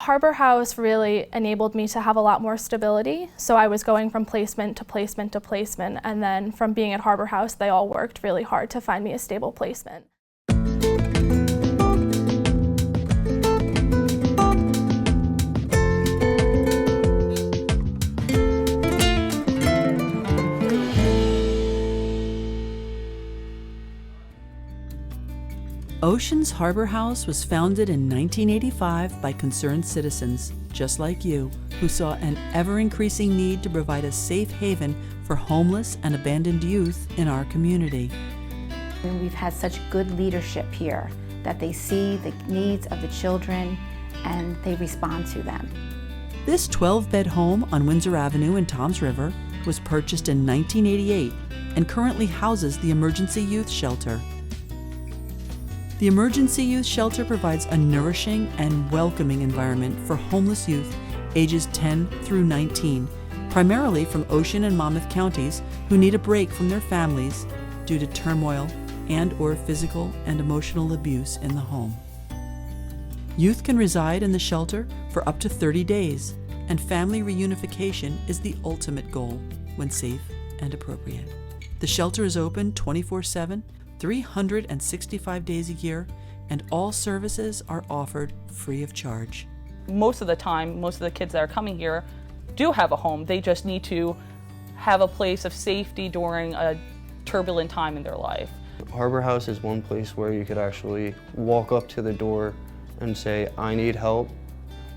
Harbor House really enabled me to have a lot more stability. So I was going from placement to placement to placement, and then from being at Harbor House, they all worked really hard to find me a stable placement. Oceans Harbor House was founded in 1985 by concerned citizens, just like you, who saw an ever-increasing need to provide a safe haven for homeless and abandoned youth in our community. And we've had such good leadership here that they see the needs of the children and they respond to them. This 12-bed home on Windsor Avenue in Toms River was purchased in 1988 and currently houses the Emergency Youth Shelter. The Emergency Youth Shelter provides a nourishing and welcoming environment for homeless youth ages 10 through 19, primarily from Ocean and Monmouth counties who need a break from their families due to turmoil and/or physical and emotional abuse in the home. Youth can reside in the shelter for up to 30 days, and family reunification is the ultimate goal when safe and appropriate. The shelter is open 24/7, 365 days a year, and all services are offered free of charge. Most of the time, most of the kids that are coming here do have a home. They just need to have a place of safety during a turbulent time in their life. Harbor House is one place where you could actually walk up to the door and say, I need help,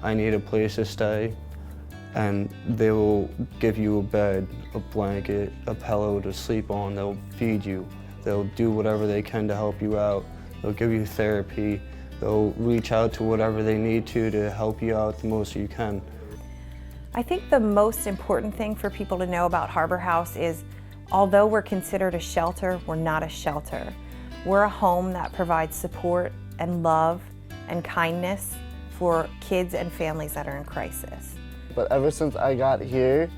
I need a place to stay, and they will give you a bed, a blanket, a pillow to sleep on. They'll feed you. They'll do whatever they can to help you out. They'll give you therapy. They'll reach out to whatever they need to help you out the most you can. I think the most important thing for people to know about Harbor House is, although we're considered a shelter, we're not a shelter. We're a home that provides support and love and kindness for kids and families that are in crisis. But ever since I got here,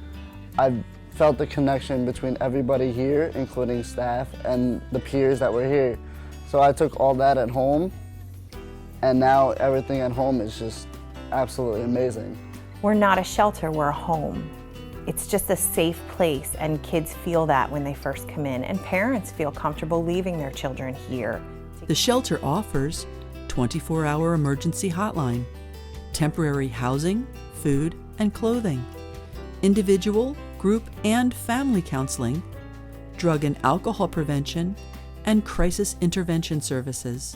I've felt the connection between everybody here, including staff and the peers that were here. So I took all that at home, and now everything at home is just absolutely amazing. We're not a shelter, we're a home. It's just a safe place, and kids feel that when they first come in, and parents feel comfortable leaving their children here. The shelter offers 24-hour emergency hotline, temporary housing, food, and clothing, individual, group, and family counseling, drug and alcohol prevention, and crisis intervention services.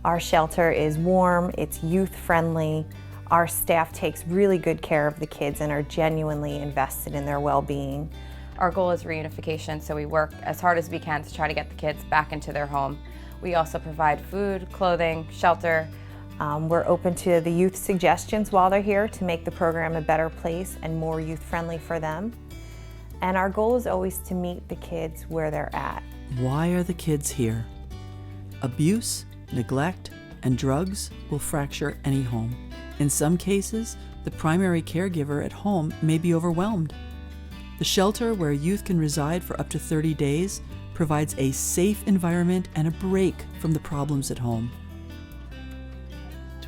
Our shelter is warm, it's youth-friendly. Our staff takes really good care of the kids and are genuinely invested in their well-being. Our goal is reunification, so we work as hard as we can to try to get the kids back into their home. We also provide food, clothing, shelter. We're open to the youth suggestions while they're here to make the program a better place and more youth-friendly for them. And our goal is always to meet the kids where they're at. Why are the kids here? Abuse, neglect, and drugs will fracture any home. In some cases, the primary caregiver at home may be overwhelmed. The shelter, where youth can reside for up to 30 days, provides a safe environment and a break from the problems at home.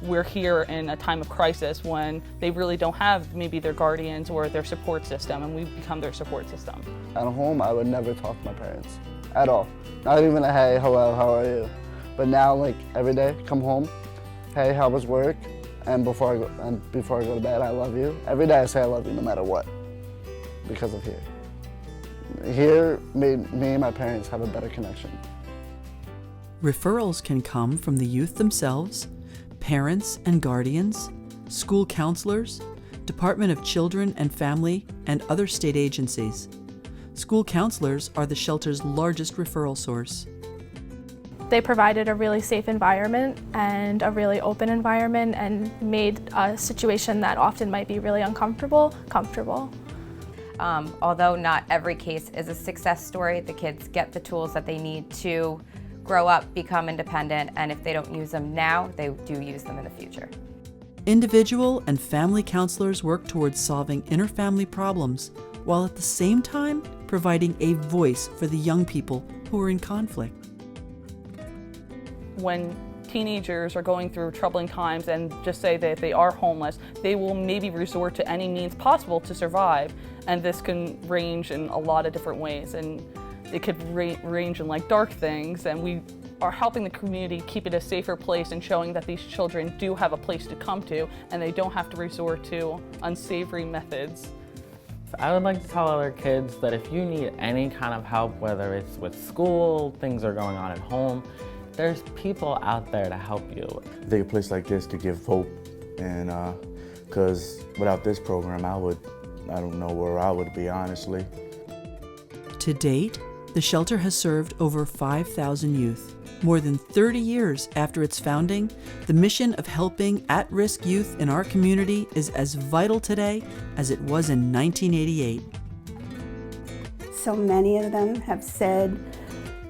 We're here in a time of crisis when they really don't have maybe their guardians or their support system, and we've become their support system. At home, I would never talk to my parents at all. Not even a hey, hello, how are you? But now, like every day, come home, hey, how was work? And before I go to bed, I love you. Every day I say I love you no matter what, because of here. Here made me and my parents have a better connection. Referrals can come from the youth themselves, parents and guardians, school counselors, Department of Children and Family, and other state agencies. School counselors are the shelter's largest referral source. They provided a really safe environment and a really open environment and made a situation that often might be really uncomfortable, comfortable. Although not every case is a success story, the kids get the tools that they need to grow up, become independent, and if they don't use them now, they do use them in the future. Individual and family counselors work towards solving inter-family problems, while at the same time providing a voice for the young people who are in conflict. When teenagers are going through troubling times and just say that they are homeless, they will maybe resort to any means possible to survive. And this can range in a lot of different ways. And it could range in like dark things. And we are helping the community keep it a safer place and showing that these children do have a place to come to and they don't have to resort to unsavory methods. I would like to tell other kids that if you need any kind of help, whether it's with school, things are going on at home, there's people out there to help you. I think a place like this could give hope, and because without this program, I don't know where I would be, honestly. To date, the shelter has served over 5,000 youth. More than 30 years after its founding, the mission of helping at-risk youth in our community is as vital today as it was in 1988. So many of them have said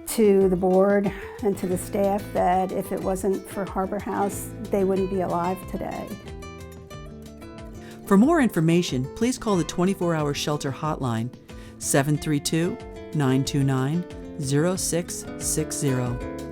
to the board and to the staff that if it wasn't for Harbor House, they wouldn't be alive today. For more information, please call the 24-hour shelter hotline, 732-929-0660.